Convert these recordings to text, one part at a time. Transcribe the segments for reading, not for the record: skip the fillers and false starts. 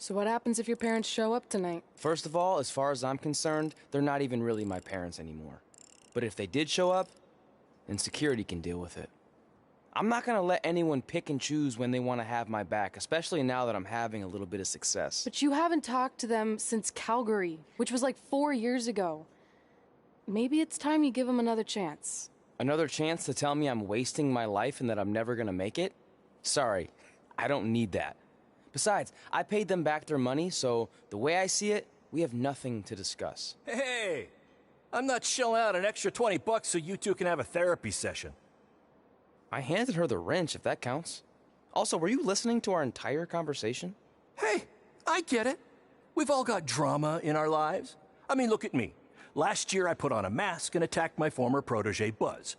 So what happens if your parents show up tonight? First of all, as far as I'm concerned, they're not even really my parents anymore. But if they did show up, then security can deal with it. I'm not gonna let anyone pick and choose when they want to have my back, especially now that I'm having a little bit of success. But you haven't talked to them since Calgary, which was like 4 years ago. Maybe it's time you give them another chance. Another chance to tell me I'm wasting my life and that I'm never gonna make it? Sorry, I don't need that. Besides, I paid them back their money, so the way I see it, we have nothing to discuss. Hey, I'm not shelling out an extra $20 so you two can have a therapy session. I handed her the wrench, if that counts. Also, were you listening to our entire conversation? Hey, I get it. We've all got drama in our lives. I mean, look at me. Last year I put on a mask and attacked my former protege Buzz,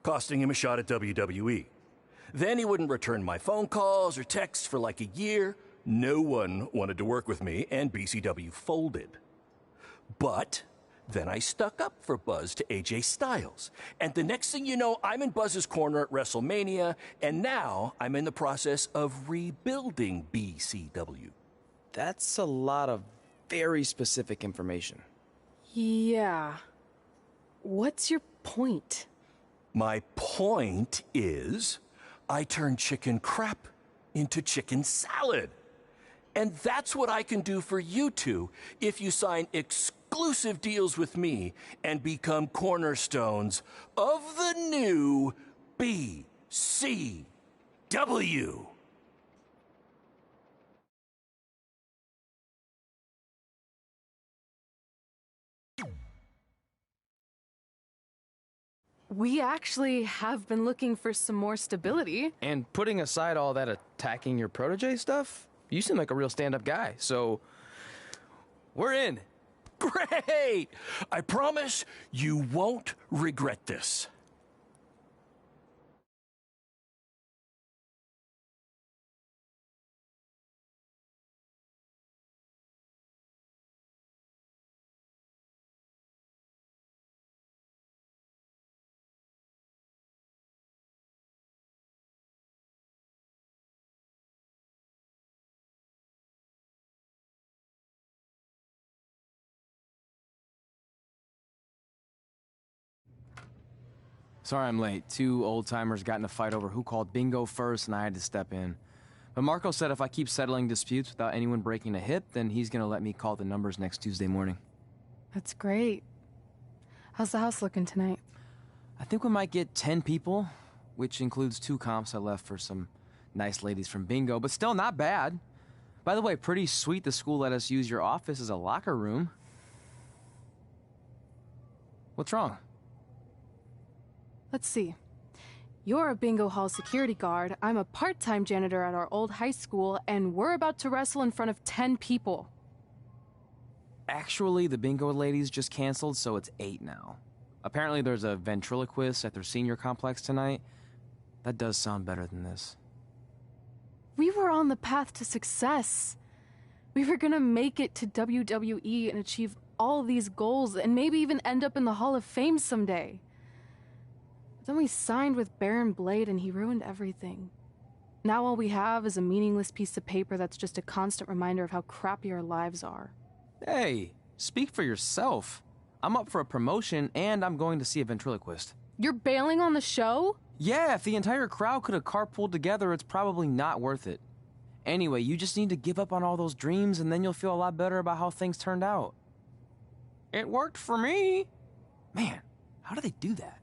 costing him a shot at WWE. Then he wouldn't return my phone calls or texts for like a year. No one wanted to work with me, and BCW folded. But then I stuck up for Buzz to AJ Styles. And the next thing you know, I'm in Buzz's corner at WrestleMania, and now I'm in the process of rebuilding BCW. That's a lot of very specific information. Yeah. What's your point? My point is, I turned chicken crap into chicken salad. And that's what I can do for you two if you sign exclusive deals with me and become cornerstones of the new BCW. We actually have been looking for some more stability. And putting aside all that attacking your protege stuff, you seem like a real stand-up guy, so we're in. Great! I promise you won't regret this. Sorry I'm late. Two old-timers got in a fight over who called bingo first, and I had to step in. But Marco said if I keep settling disputes without anyone breaking a hip, then he's gonna let me call the numbers next Tuesday morning. That's great. How's the house looking tonight? I think we might get 10 people, which includes 2 comps I left for some nice ladies from bingo, but still not bad. By the way, pretty sweet the school let us use your office as a locker room. What's wrong? Let's see. You're a bingo hall security guard, I'm a part-time janitor at our old high school, and we're about to wrestle in front of 10 people. Actually, the bingo ladies just canceled, so it's 8 now. Apparently there's a ventriloquist at their senior complex tonight. That does sound better than this. We were on the path to success. We were gonna make it to WWE and achieve all these goals and maybe even end up in the Hall of Fame someday. Then we signed with Baron Blade and he ruined everything. Now all we have is a meaningless piece of paper that's just a constant reminder of how crappy our lives are. Hey, speak for yourself. I'm up for a promotion and I'm going to see a ventriloquist. You're bailing on the show? Yeah, if the entire crowd could have carpooled together, it's probably not worth it. Anyway, you just need to give up on all those dreams and then you'll feel a lot better about how things turned out. It worked for me. Man, how do they do that?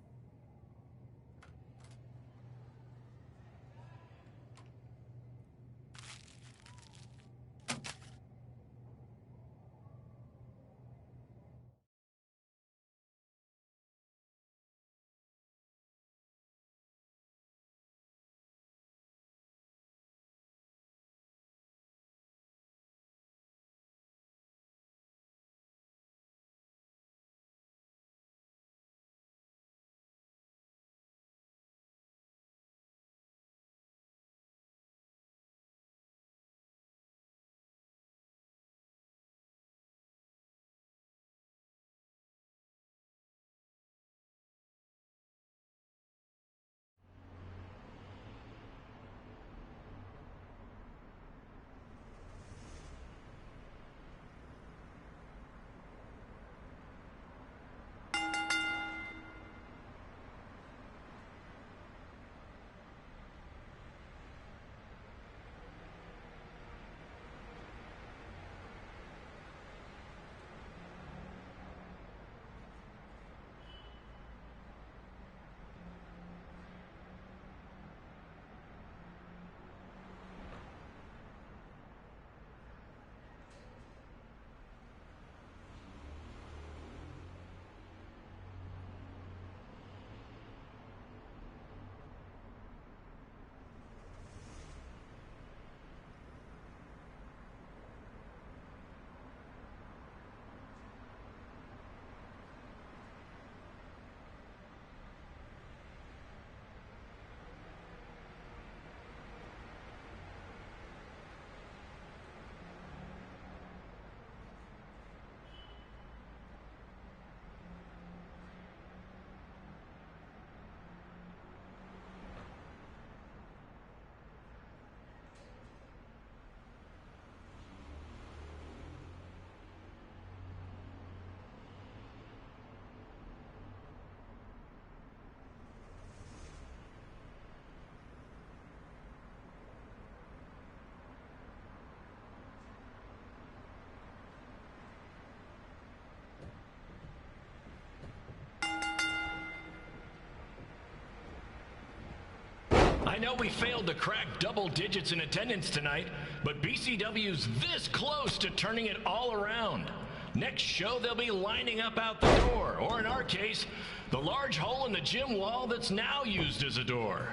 I know we failed to crack double digits in attendance tonight, but BCW's this close to turning it all around. Next show, they'll be lining up out the door, or in our case, the large hole in the gym wall that's now used as a door.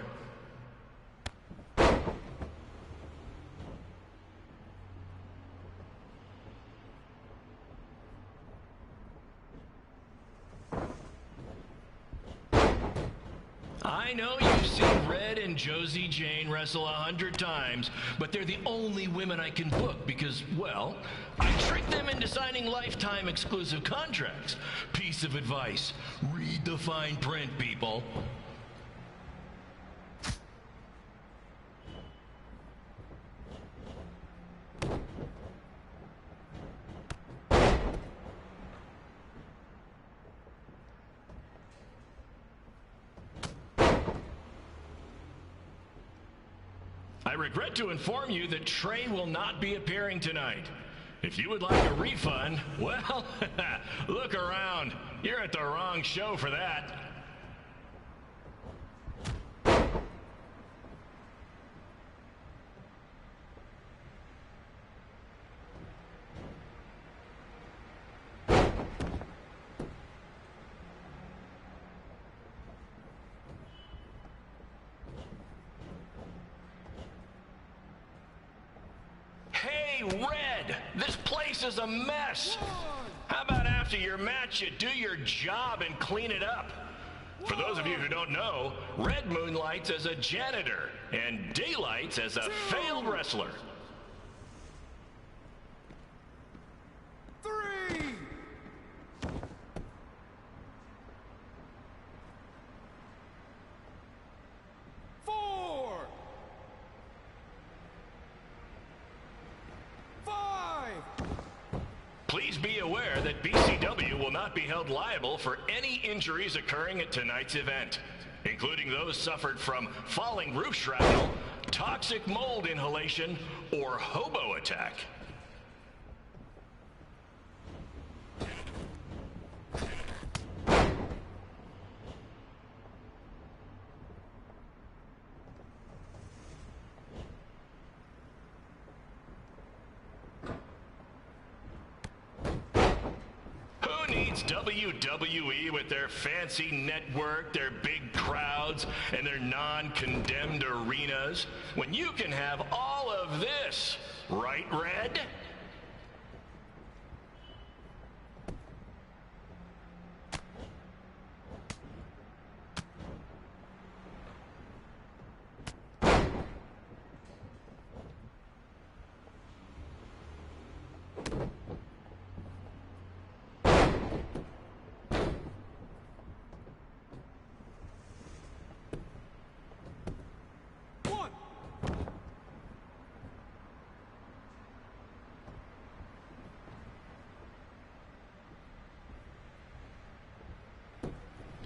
I know you've seen Red and Josie Jane wrestle 100 times, but they're the only women I can book because, well, I tricked them into signing lifetime exclusive contracts. Piece of advice: read the fine print, people. I regret to inform you that Trey will not be appearing tonight. If you would like a refund, well, look around. You're at the wrong show for that. Hey, Red, this place is a mess. How about after your match, you do your job and clean it up? For those of you who don't know, Red moonlights as a janitor and Daylights as a failed wrestler. 3, 4, 5. Please be aware that BCW will not be held liable for any injuries occurring at tonight's event, including those suffered from falling roof shrapnel, toxic mold inhalation, or hobo attack. Who needs WWE with their fancy network, their big crowds, and their non-condemned arenas, when you can have all of this, right, Red?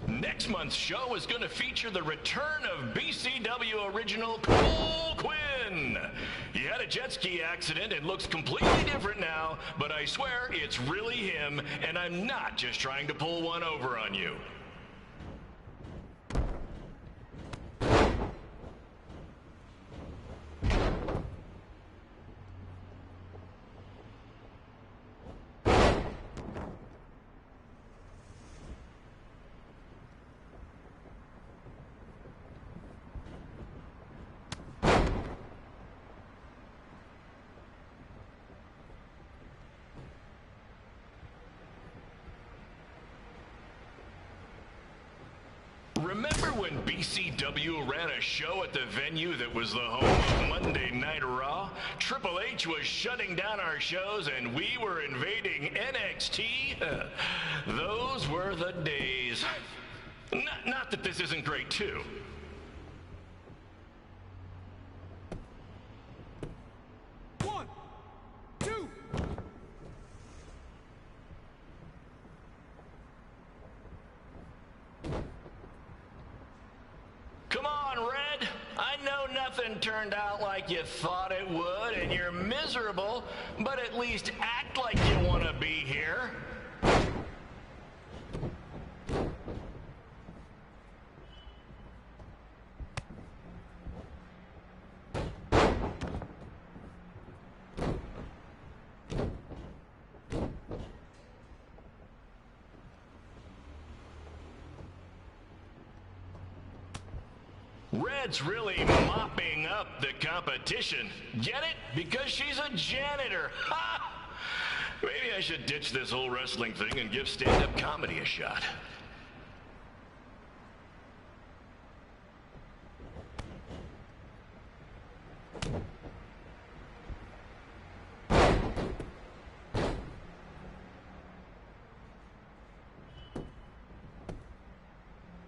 Next month's show is going to feature the return of BCW original Cole Quinn. He had a jet ski accident and looks completely different now, but I swear it's really him, and I'm not just trying to pull one over on you. Remember when BCW ran a show at the venue that was the home of Monday Night Raw? Triple H was shutting down our shows and we were invading NXT? Those were the days. Not that this isn't great too. One, two. Come on, Red. I know nothing turned out like you thought it would, and you're miserable, but at least act like you want to be here. Red's really mopping up the competition. Get it? Because she's a janitor. Ha! Maybe I should ditch this whole wrestling thing and give stand-up comedy a shot.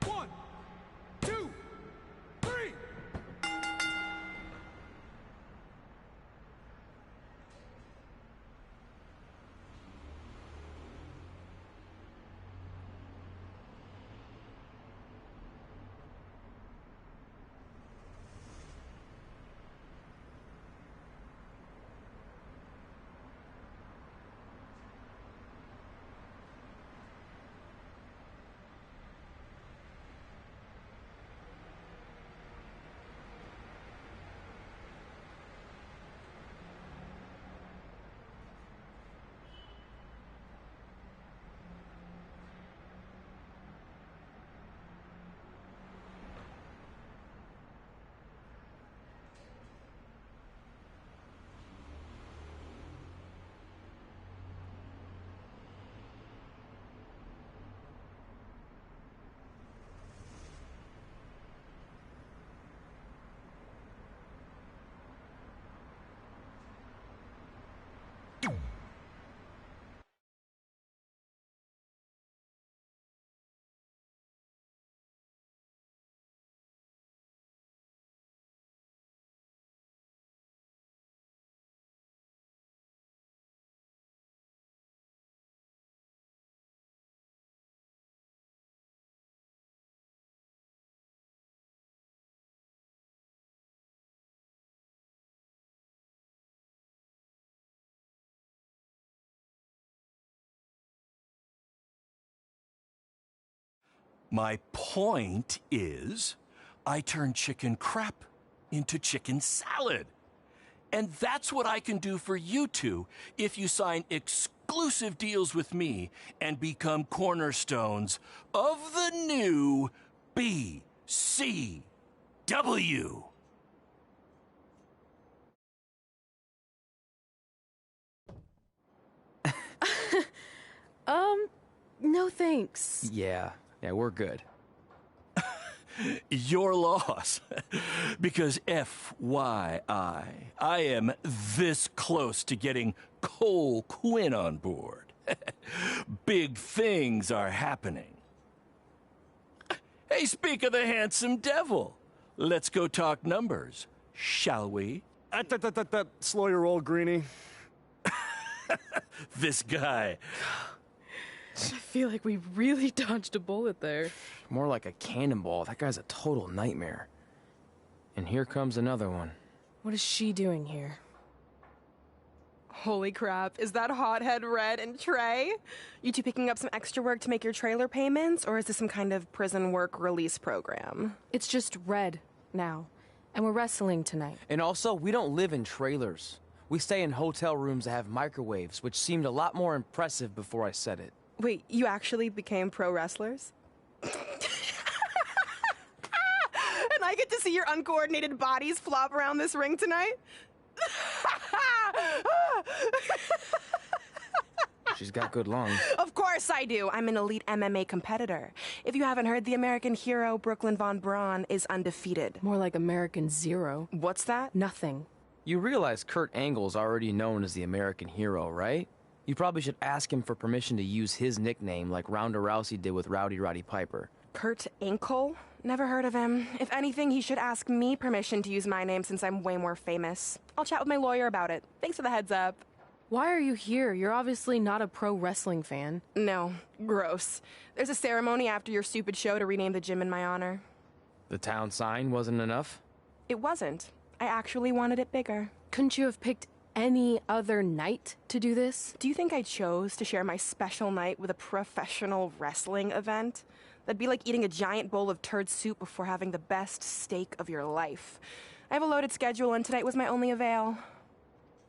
One, two, three. My point is, I turn chicken crap into chicken salad. And that's what I can do for you two if you sign exclusive deals with me and become cornerstones of the new BCW. No thanks. Yeah, we're good. Your loss. Because FYI, I am this close to getting Cole Quinn on board. Big things are happening. Hey, speak of the handsome devil. Let's go talk numbers, shall we? Slow your roll, Greenie. This guy. I feel like we really dodged a bullet there. More like a cannonball. That guy's a total nightmare. And here comes another one. What is she doing here? Holy crap, is that hothead Red and Trey? You two picking up some extra work to make your trailer payments, or is this some kind of prison work release program? It's just Red now, and we're wrestling tonight. And also, we don't live in trailers. We stay in hotel rooms that have microwaves, which seemed a lot more impressive before I said it. Wait, you actually became pro wrestlers? And I get to see your uncoordinated bodies flop around this ring tonight? She's got good lungs. Of course I do. I'm an elite MMA competitor. If you haven't heard, the American hero, Brooklyn Von Braun, is undefeated. More like American Zero. What's that? Nothing. You realize Kurt Angle's already known as the American hero, right? You probably should ask him for permission to use his nickname like Ronda Rousey did with Rowdy Roddy Piper. Kurt Angle? Never heard of him. If anything, he should ask me permission to use my name since I'm way more famous. I'll chat with my lawyer about it. Thanks for the heads up. Why are you here? You're obviously not a pro wrestling fan. No, gross. There's a ceremony after your stupid show to rename the gym in my honor. The town sign wasn't enough? It wasn't. I actually wanted it bigger. Couldn't you have picked any other night to do this? Do you think I chose to share my special night with a professional wrestling event? That'd be like eating a giant bowl of turd soup before having the best steak of your life. I have a loaded schedule, and tonight was my only avail.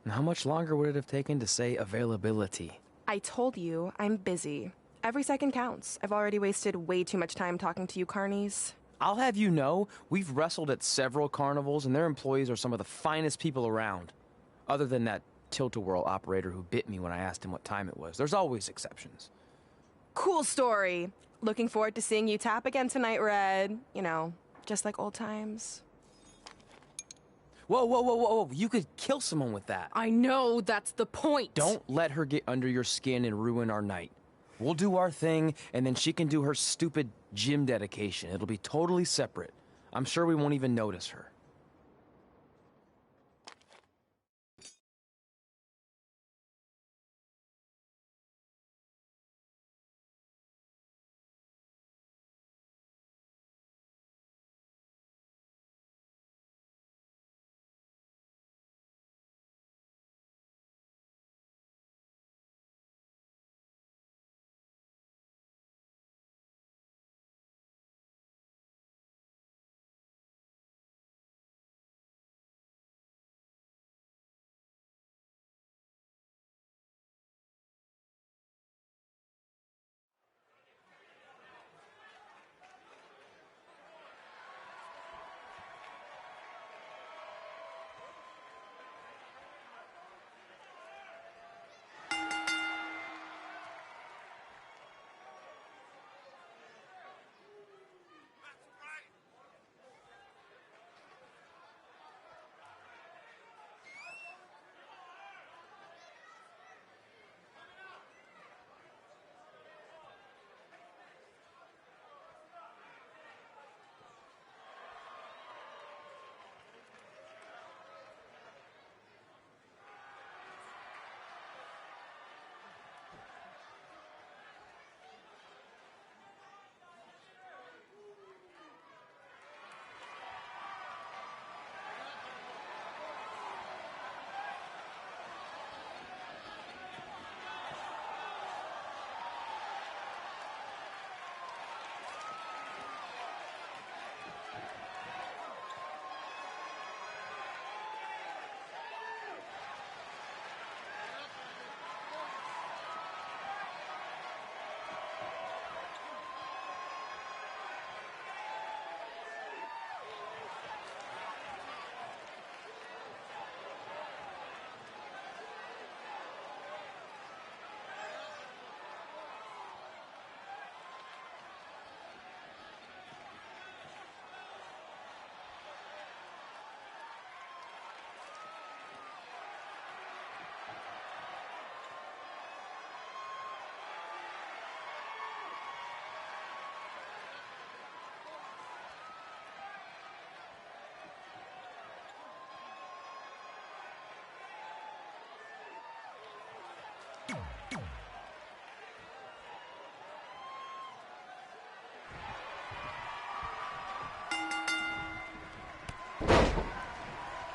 And how much longer would it have taken to say availability? I told you, I'm busy. Every second counts. I've already wasted way too much time talking to you carnies. I'll have you know, we've wrestled at several carnivals, and their employees are some of the finest people around. Other than that tilt-a-whirl operator who bit me when I asked him what time it was. There's always exceptions. Cool story. Looking forward to seeing you tap again tonight, Red. You know, just like old times. Whoa, whoa, whoa, whoa, whoa. You could kill someone with that. I know, that's the point. Don't let her get under your skin and ruin our night. We'll do our thing, and then she can do her stupid gym dedication. It'll be totally separate. I'm sure we won't even notice her.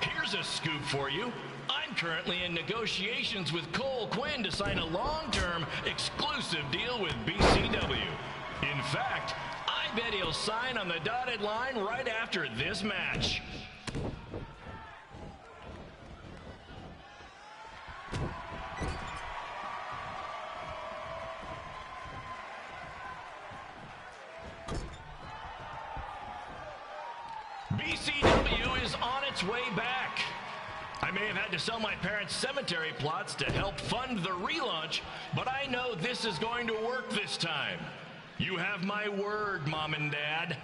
Here's a scoop for you. I'm currently in negotiations with Cole Quinn to sign a long-term, exclusive deal with BCW. In fact, I bet he'll sign on the dotted line right after this match. BCW is on its way back. I may have had to sell my parents' cemetery plots to help fund the relaunch, but I know this is going to work this time. You have my word, Mom and Dad.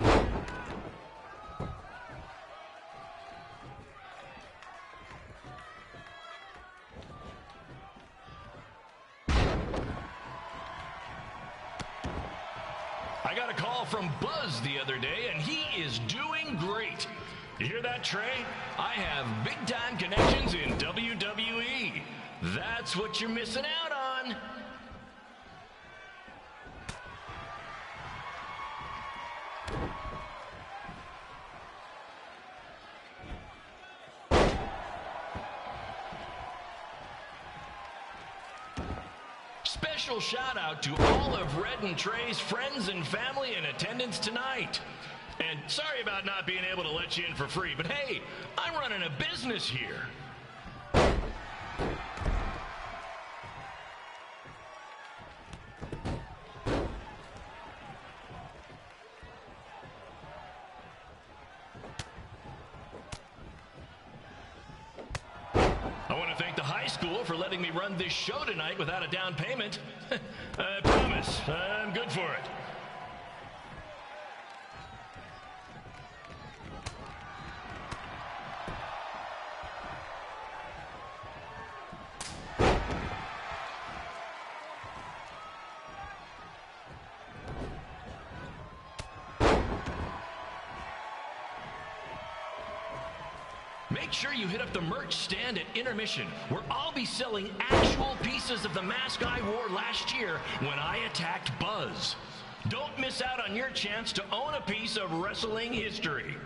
I got a call from Buzz the other day, and he is doing great. You hear that, Trey? I have big-time connections in WWE. That's what you're missing out on. Special shout out to all of Red and Trey's friends and family in attendance tonight. And sorry about not being able to let you in for free, but hey, I'm running a business here. school for letting me run this show tonight without a down payment. I promise, I'm good for it. Make sure you hit up the merch stand at intermission, where I'll be selling actual pieces of the mask I wore last year when I attacked Buzz. Don't miss out on your chance to own a piece of wrestling history.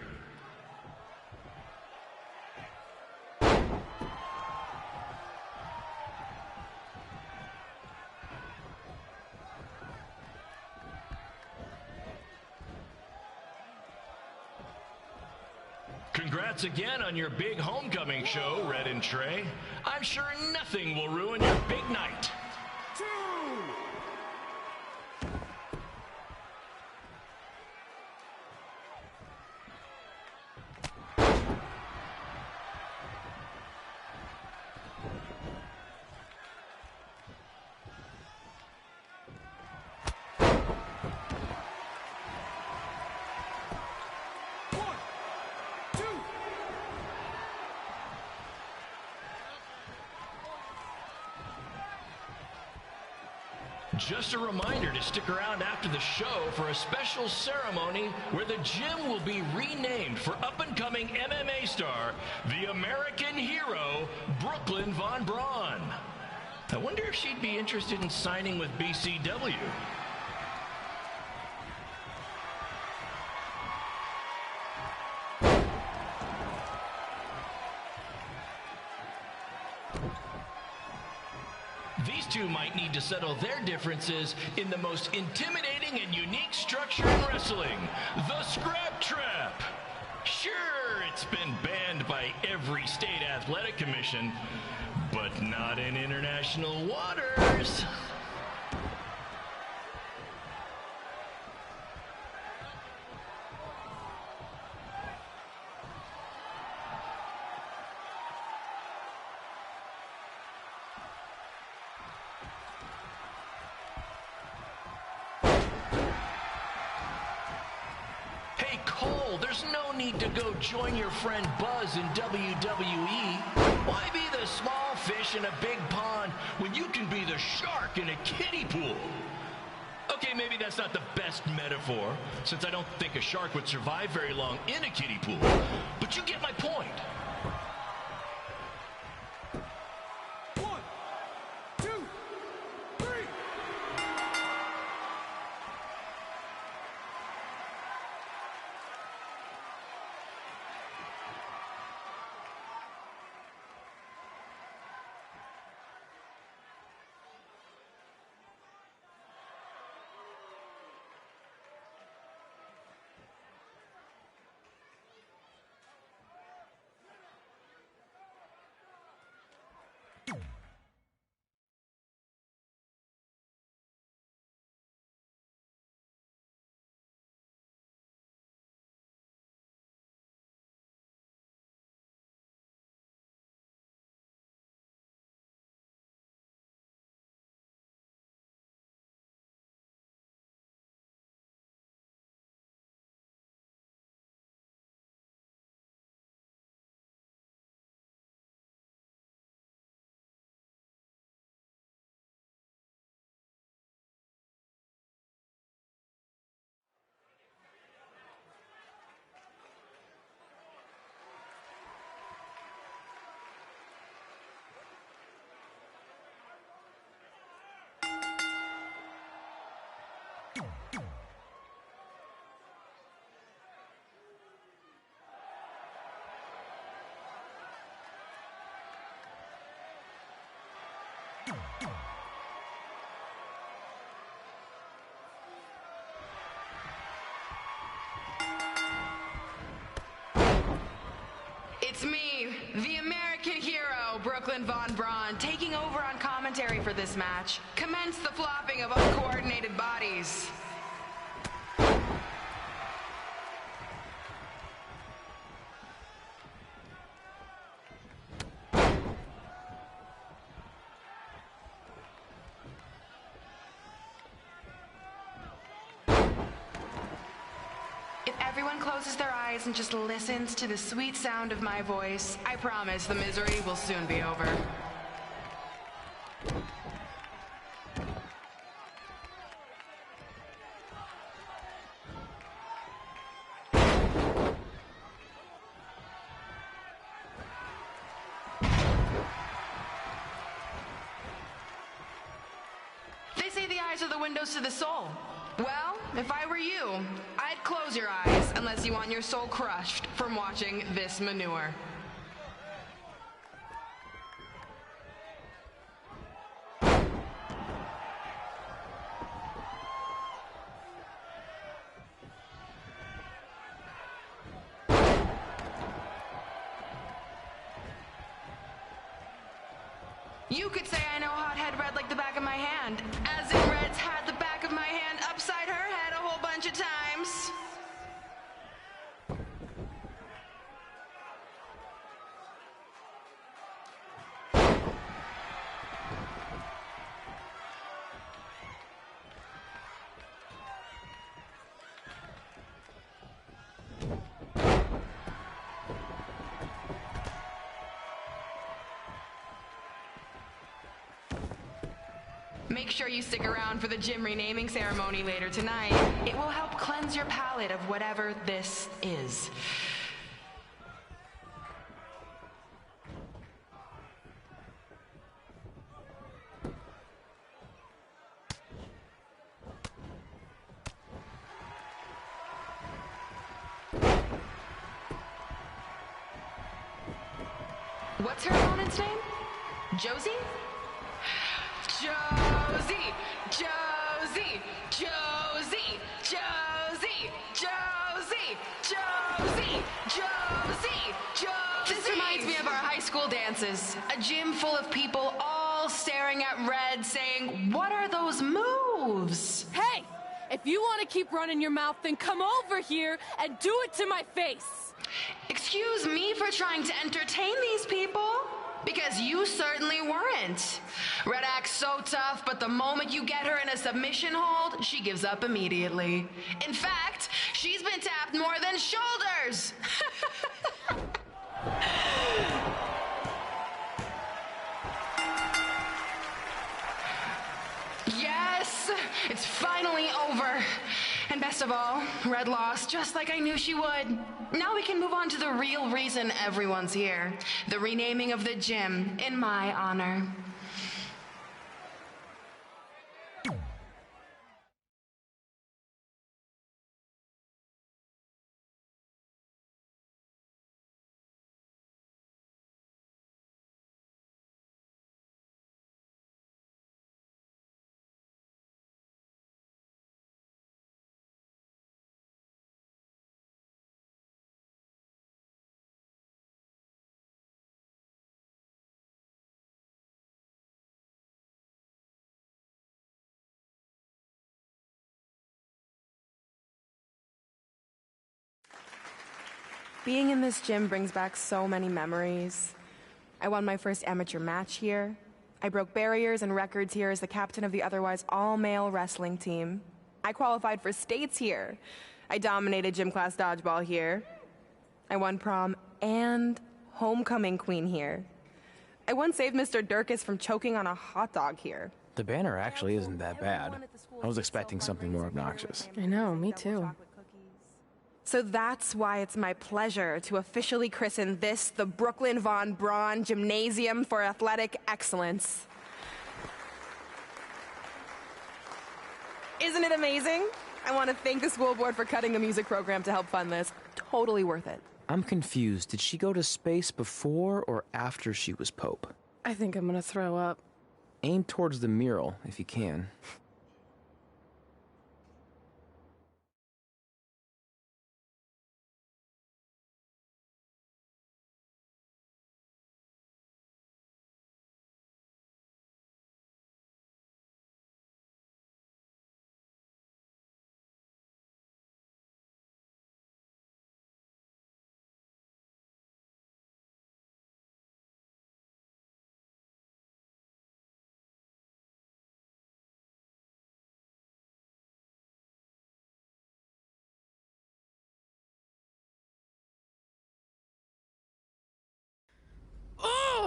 Congrats again on your big homecoming show, Red and Trey. I'm sure nothing will ruin your big night. 2. Just a reminder to stick around after the show for a special ceremony where the gym will be renamed for up-and-coming MMA star, the American hero, Brooklyn Von Braun. I wonder if she'd be interested in signing with BCW. These two might need to settle their differences in the most intimidating and unique structure in wrestling, the Scrap Trap. Sure, it's been banned by every state athletic commission, but not in international waters. There's no need to go join your friend Buzz in WWE. Why be the small fish in a big pond when you can be the shark in a kiddie pool? Okay, maybe that's not the best metaphor, since I don't think a shark would survive very long in a kiddie pool. But you get my point. 1, 2, 3. It's me, the American hero, Brooklyn Von Braun, taking over on commentary for this match. Commence the flopping of uncoordinated bodies. everyone closes their eyes and just listens to the sweet sound of my voice, I promise the misery will soon be over. They say the eyes are the windows to the soul. Well, if I were you, I'd close your eyes unless you want your soul crushed from watching this manure. You could say I know hothead red like the back of my hand, as in Red's had the back of my hand upside her head a whole bunch of times. Make sure you stick around for the gym renaming ceremony later tonight. It will help cleanse your palate of whatever this is. What's her opponent's name? Josie? Josie! Josie! Josie! Josie! Josie! Josie! Josie! Josie! This reminds me of our high school dances. A gym full of people all staring at Red saying, "What are those moves?" Hey! If you want to keep running your mouth, then come over here and do it to my face! Excuse me for trying to entertain these people? Because you certainly weren't. Red acts so tough, but the moment you get her in a submission hold, she gives up immediately. In fact, she's been tapped more than shoulders. Yes, it's finally over. And best of all, Red lost just like I knew she would. Now we can move on to the real reason everyone's here. The renaming of the gym in my honor. Being in this gym brings back so many memories. I won my first amateur match here. I broke barriers and records here as the captain of the otherwise all-male wrestling team. I qualified for states here. I dominated gym class dodgeball here. I won prom and homecoming queen here. I once saved Mr. Durkis from choking on a hot dog here. The banner actually isn't that bad. I was expecting something more obnoxious. I know, me too. So that's why it's my pleasure to officially christen this the Brooklyn Von Braun Gymnasium for Athletic Excellence. Isn't it amazing? I want to thank the school board for cutting the music program to help fund this. Totally worth it. I'm confused. Did she go to space before or after she was Pope? I think I'm gonna throw up. Aim towards the mural if you can.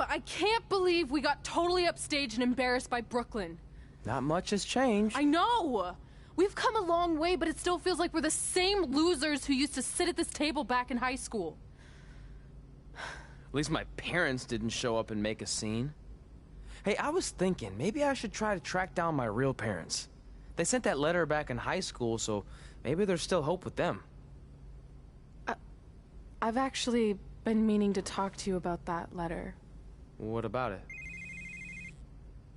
I can't believe we got totally upstaged and embarrassed by Brooklyn. Not much has changed. I know! We've come a long way, but it still feels like we're the same losers who used to sit at this table back in high school. At least my parents didn't show up and make a scene. Hey, I was thinking, maybe I should try to track down my real parents. They sent that letter back in high school, so maybe there's still hope with them. I've actually been meaning to talk to you about that letter. What about it?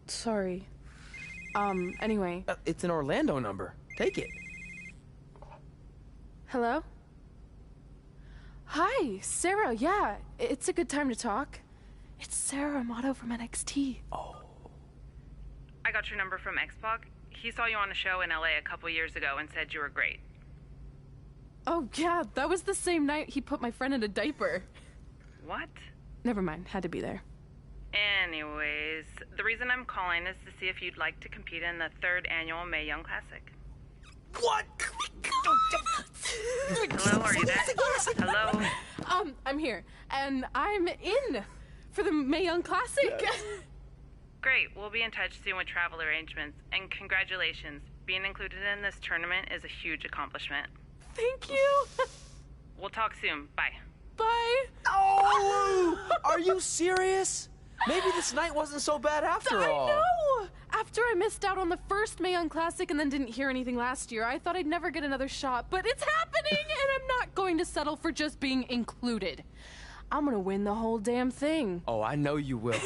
Sorry. Anyway. It's an Orlando number. Take it. Hello? Hi, Sarah, yeah. It's a good time to talk. It's Sarah Amato from NXT. Oh. I got your number from Xbox. He saw you on a show in LA a couple years ago and said you were great. Oh, yeah, that was the same night he put my friend in a diaper. What? Never mind, had to be there. Anyways, the reason I'm calling is to see if you'd like to compete in the 3rd annual Mae Young Classic. What? Hello, are you there? Hello? I'm here, and I'm in for the Mae Young Classic. Great, we'll be in touch soon with travel arrangements, and congratulations. Being included in this tournament is a huge accomplishment. Thank you. We'll talk soon. Bye. Bye. Oh! Are you serious? Maybe this night wasn't so bad after all. I know! After I missed out on the first Mae Young Classic and then didn't hear anything last year, I thought I'd never get another shot, but it's happening, and I'm not going to settle for just being included. I'm gonna win the whole damn thing. Oh, I know you will.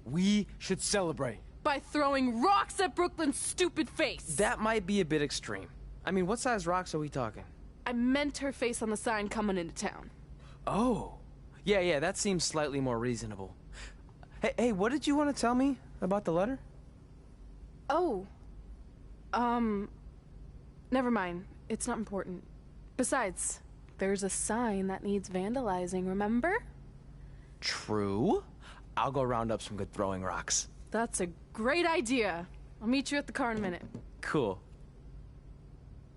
We should celebrate. By throwing rocks at Brooklyn's stupid face. That might be a bit extreme. I mean, what size rocks are we talking? I meant her face on the sign coming into town. Oh. Yeah, that seems slightly more reasonable. Hey, what did you want to tell me about the letter? Oh. Never mind. It's not important. Besides, there's a sign that needs vandalizing, remember? True. I'll go round up some good throwing rocks. That's a great idea. I'll meet you at the car in a minute. Cool.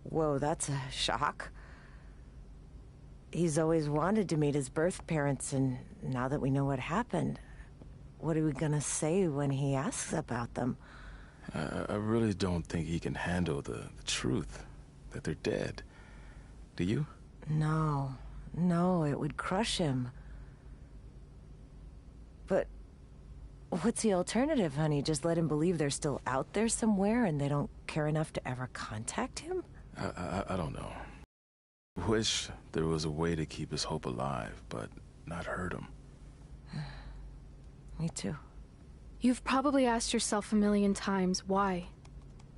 Whoa, that's a shock. He's always wanted to meet his birth parents, and now that we know what happened, what are we gonna say when he asks about them? I really don't think he can handle the truth, that they're dead. Do you? No, it would crush him. But what's the alternative, honey? Just let him believe they're still out there somewhere and they don't care enough to ever contact him? I don't know. Wish there was a way to keep his hope alive, but not hurt him. Me too. You've probably asked yourself a million times, why?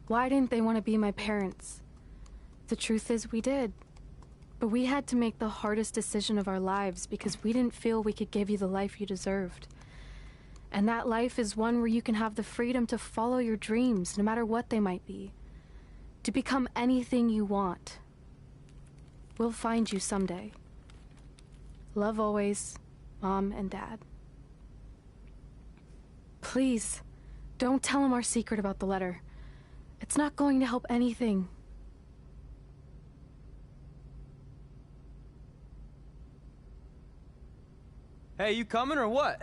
Why didn't they want to be my parents? The truth is, we did. But we had to make the hardest decision of our lives because we didn't feel we could give you the life you deserved. And that life is one where you can have the freedom to follow your dreams, no matter what they might be. To become anything you want. We'll find you someday. Love always, Mom and Dad. Please, don't tell him our secret about the letter. It's not going to help anything. Hey, you coming or what?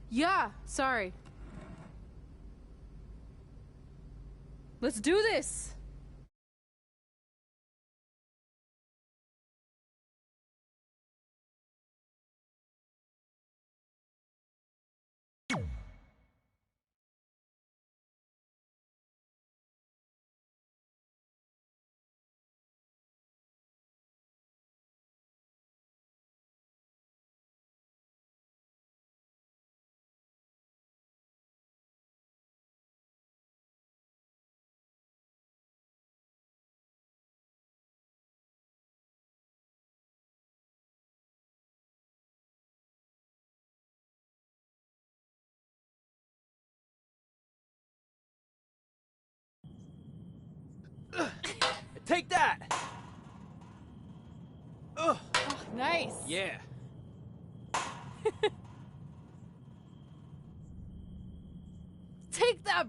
Yeah, sorry. Let's do this! Take that! Ugh. Oh, nice! Yeah. Take that,